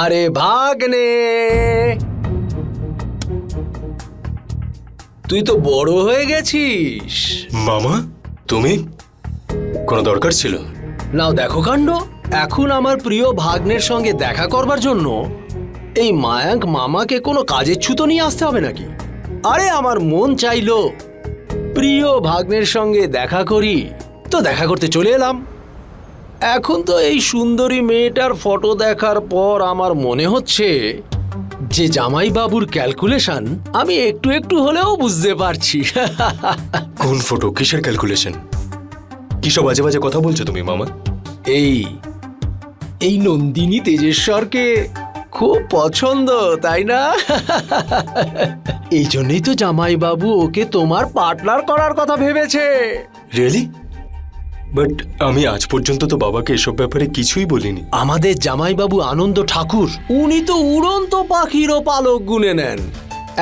আরে ভাগ্নে, তুই তো বড় হয়ে গেছিস। মামা, তুমি? কোনো দরকার ছিল? নাও দেখো কাণ্ড, এখন আমার প্রিয় ভাগ্নের সঙ্গে দেখা করবার জন্য এই মায়াঙ্ক মামাকে কোনো কাজের ছুতো নিয়ে আসতে হবে নাকি? আরে আমার মন চাইলো প্রিয় ভাগ্নের সঙ্গে দেখা করি, তো দেখা করতে চলে এলাম। এখন তো এই সুন্দরী মেয়েটার ফটো দেখার পর আমার মনে হচ্ছে যে জামাইবাবুর ক্যালকুলেশন আমি একটু একটু হলেও বুঝতে পারছি। কোন ফটো? কিসের ক্যালকুলেশন? কি সব বাজে বাজে কথা বলছো তুমি মামা? এই নন্দিনী তেজেশ্বরকে খুব পছন্দ, তাই না? এই জন্যই তো জামাইবাবু ওকে তোমার পার্টনার করার কথা ভেবেছে। রিয়েলি? বাট আমি আজ পর্যন্ত তো বাবাকে এসব ব্যাপারে কিছুই বলিনি। আমাদের জামাইবাবু আনন্দ ঠাকুর, উনি তো উড়ন্ত পাখিরও পালক গুনে নেন।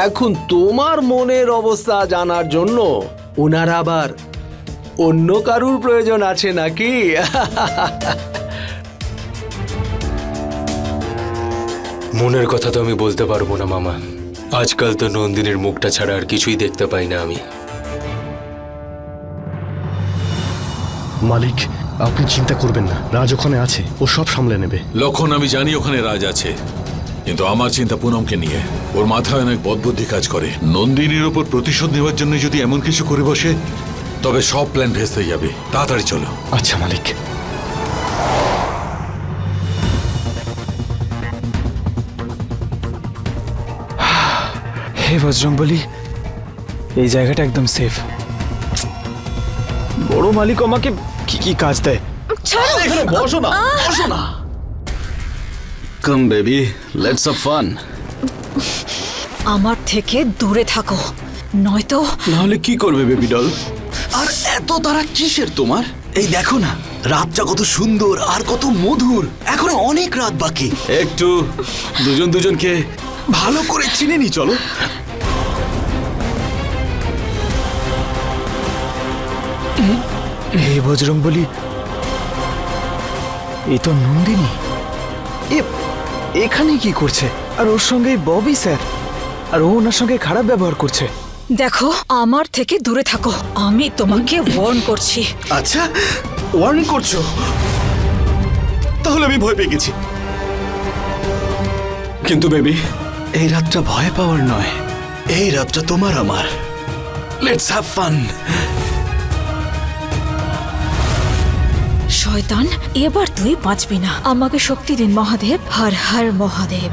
এখন তোমার মনের অবস্থা জানার জন্য ওনার আবার অন্য কারুর প্রয়োজন আছে নাকি? মনের কথা তো আমি বলতে পারবো না মামা। আজকাল তো নন্দিনীর মুখটা ছাড়া আর কিছুই দেখতে পাই না আমি। মালিক, আপনি চিন্তা করবেন না, রাজ ওখানে আছে, ও সব সামলে নেবে। লক্ষণ, আমি জানি ওখানে রাজ আছে, কিন্তু আমার চিন্তা পুনমকে নিয়ে। ওর মাথায় অনেক বদবুদ্ধি কাজ করে। নন্দিনীর ওপর প্রতিশোধ নেওয়ার জন্য যদি এমন কিছু করে বসে, তবে সব প্ল্যান ভেস্তে যাবে। তাড়াতাড়ি চলো। আচ্ছা মালিক। হে বজরংবলী, এই জায়গাটা একদম সেফ। বড় মালিক আমাকে কি কি কাজ দেয়। এখানে বসো না, বসো না। Come baby, let's have fun. আমার থেকে দূরে থাকো, নয়তো। নাহলে কি করবে বেবি ডল? আর এত তারা কিসের তোমার? এই দেখো না, রাতটা কত সুন্দর আর কত মধুর। এখনো অনেক রাত বাকি। একটু দুজন দুজনকে ভালো করে চিনে নি, চলো। হে বজরংবলী, এই তো নন্দিনী। এখানে কি করছে? আর ওর সঙ্গে ববি স্যার, আর ও ওনার সঙ্গে খারাপ ব্যবহার করছে। দেখো, আমার থেকে দূরে থাকো, আমি তোমাকে ওয়ার্ন করছি। আচ্ছা, ওয়ার্নিং করছো? তাহলে আমি ভয় পেয়ে গেছি। কিন্তু বেবি, এই রাতটা ভয় পাওয়ার নয়, এই রাতটা তোমার আমার। Let's have fun. শয়তান, এবার তুই বাঁচবি না। আমাকে শক্তি দিন Mahadev, Har Har Mahadev.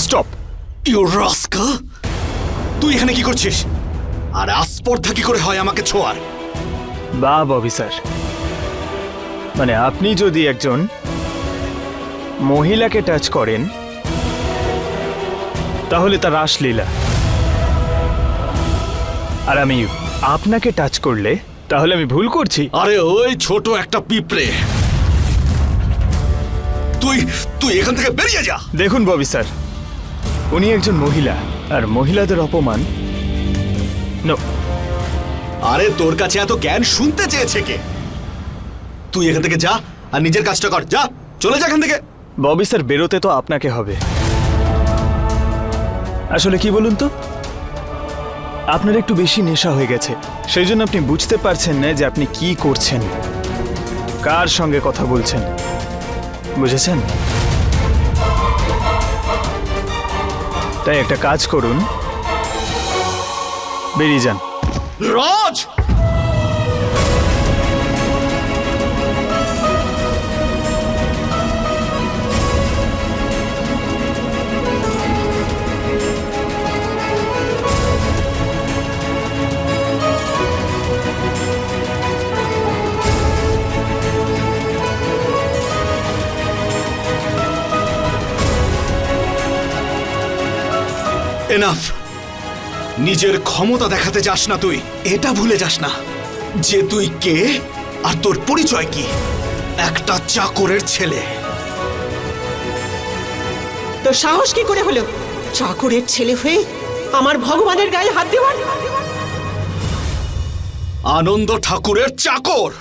Stop you rascal! তুই এখানে কি করছিস? আর আস্পর্ধা কি করে হয় আমাকে ছোঁয়ার? বা ববি স্যার, মানে আপনি যদি একজন মহিলাকে টাচ করেন তাহলে তার রাসলীলা, আর আমি আপনাকে টাচ করলে তাহলে আমি ভুল করছি। আরে ওই ছোট একটা পিঁপড়ে, তুই তুই এখান থেকে বেরিয়ে যা। দেখুন ববি স্যার, উনি একজন মহিলা, আর মহিলাদের অপমান। নো। আরে তোর কাছে এত জ্ঞান শুনতে চেয়েছে কে? তুই এখান থেকে যা আর নিজের কাজটা কর। যা, চলে যা এখান থেকে। ববি স্যার, বেরোতে তো আপনাকে হবে। আসলে কি বলুন তো, আপনার একটু বেশি নেশা হয়ে গেছে, সেই জন্য আপনি বুঝতে পারছেন না যে আপনি কি করছেন, কার সঙ্গে কথা বলছেন। বুঝেছেন? তাই একটা কাজ করুন, বেরিয়ে যান। রাজ! এনাফ! নিজের ক্ষমতা দেখাতে যাস না তুই, এটা ভুলে যাস না যে তুই কে আর তোর পরিচয় কি। একটা চাকরের ছেলে। তো সাহস কি করে হলো চাকরের ছেলে হয়ে আমার ভগবানের গায়ে হাত দেওয়ার? আনন্দ ঠাকুরের চাকর।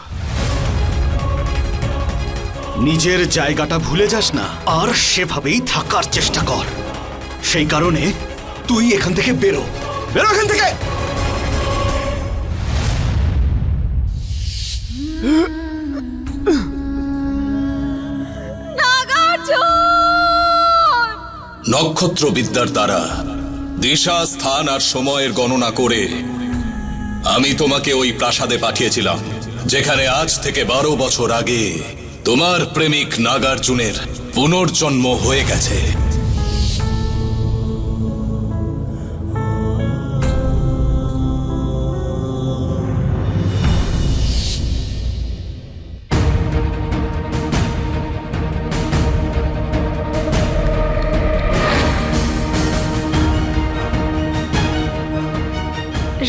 নিজের জায়গাটা ভুলে যাস না আর সেভাবেই থাকার চেষ্টা কর। সেই কারণে তুই এখান থেকে বেরো, বেরো এখান থেকে। নক্ষত্র বিদ্যার দ্বারা দিশা, স্থান আর সময়ের গণনা করে আমি তোমাকে ওই প্রাসাদে পাঠিয়েছিলাম, যেখানে আজ থেকে 12 বছর আগে তোমার প্রেমিক নাগার্জুনের পুনর্জন্ম হয়ে গেছে।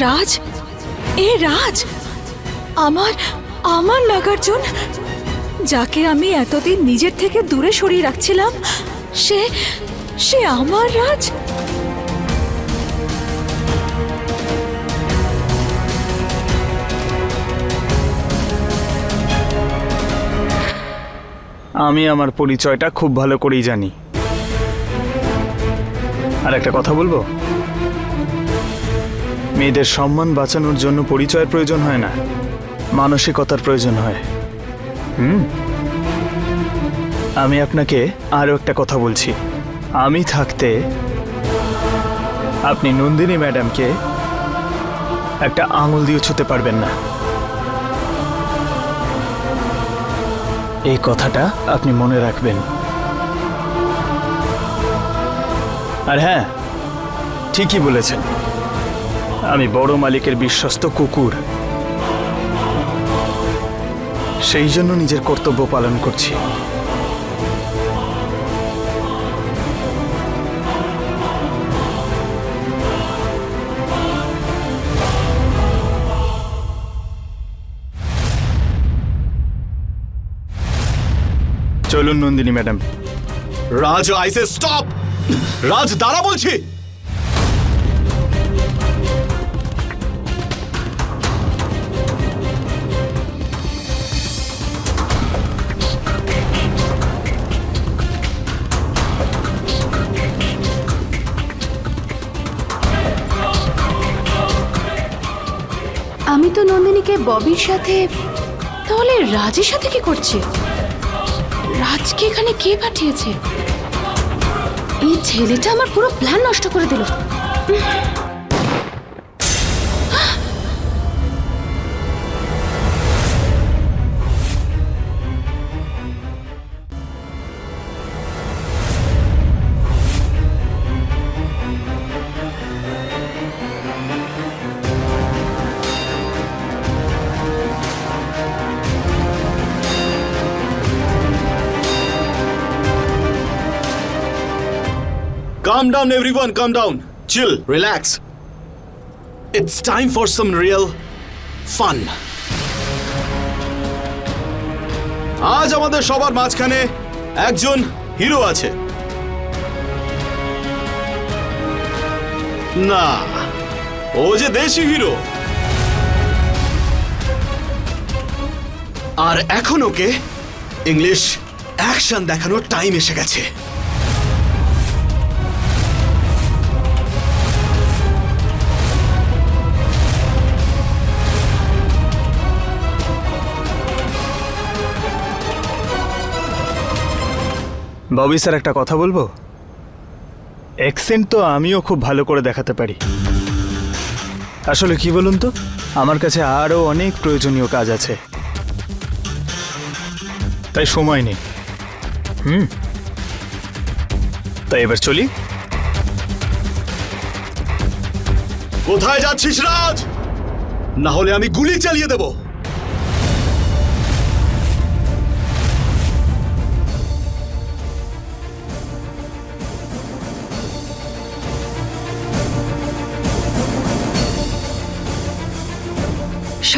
রাজ, এ রাজ, আমার আমার নাগার্জুন, যাকে আমি এতদিন নিজের থেকে দূরে সরিয়ে রাখছিলাম, সে সে আমার রাজ। আমি আমার পরিচয়টা খুব ভালো করেই জানি। আর একটা কথা বলবো, মেয়েদের সম্মান বাঁচানোর জন্য পরিচয়ের প্রয়োজন হয় না, মানসিকতার প্রয়োজন হয়। আমি আপনাকে আরও একটা কথা বলছি, আমি থাকতে আপনি নন্দিনী ম্যাডামকে একটা আঙুল দিয়ে ছুঁতে পারবেন না। এই কথাটা আপনি মনে রাখবেন। আর হ্যাঁ, ঠিকই বলেছেন, আমি বড় মালিকের বিশ্বস্ত কুকুর, সেই জন্য নিজের কর্তব্য পালন করছি। চলুন Nandini madam. Raj, I say stop. Raj, দাঁড়া বলছি। আমি তো নন্দিনীকে ববির সাথে, তাহলে রাজের সাথে কি করছে? রাজকে এখানে কে পাঠিয়েছে? এই ছেলেটা আমার পুরো প্ল্যান নষ্ট করে দিল। Calm down, everyone. Calm down. Chill. Relax. It's time for some real fun. আজ আমাদের সবার মাঝখানে একজন হিরো আছে। না, ও যে দেশি হিরো। আর এখন ওকে ইংলিশ অ্যাকশন দেখানোর টাইম এসে গেছে। ববি স্যার, একটা কথা বলবো? অ্যাকসেন্ট তো আমিও খুব ভালো করে দেখাতে পারি। আসলে কি বলুন তো, আমার কাছে আরও অনেক প্রয়োজনীয় কাজ আছে, তাই সময় নেই। তাই এবার চলি। কোথায় যাচ্ছিস রাজ? না হলে আমি গুলি চালিয়ে দেব।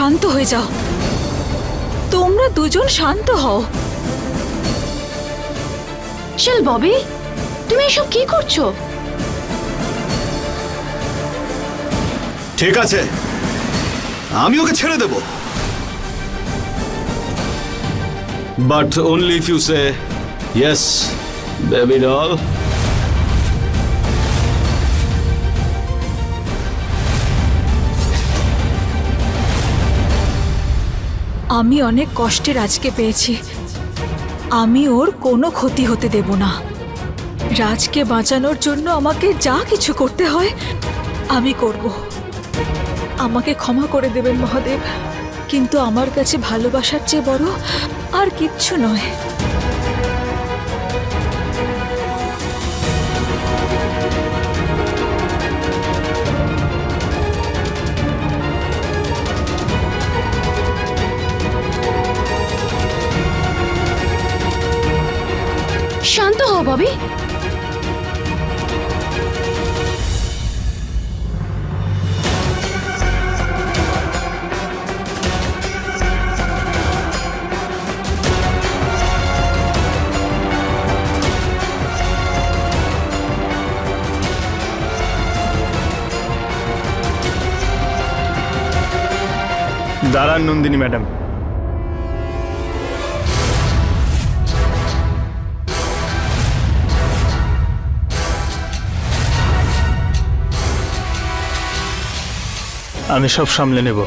শান্ত হয়ে যাও। তোমরা দুজন শান্ত হও। চল ববি, তুমি এসব কি করছো? ঠিক আছে, আমি ওকে ছেড়ে দেব, but only if you say yes baby doll. আমি অনেক কষ্টে রাজকে পেয়েছি। আমি ওর কোনো ক্ষতি হতে দেব না। রাজকে বাঁচানোর জন্য আমাকে যা কিছু করতে হয় আমি করব। আমাকে ক্ষমা করে দেবেন মহাদেব, কিন্তু আমার কাছে ভালোবাসার চেয়ে বড় আর কিচ্ছু নয়। শান্ত হও ববি। দাঁড়ান নন্দিনী ম্যাডাম। আমি সব সামলে নেব।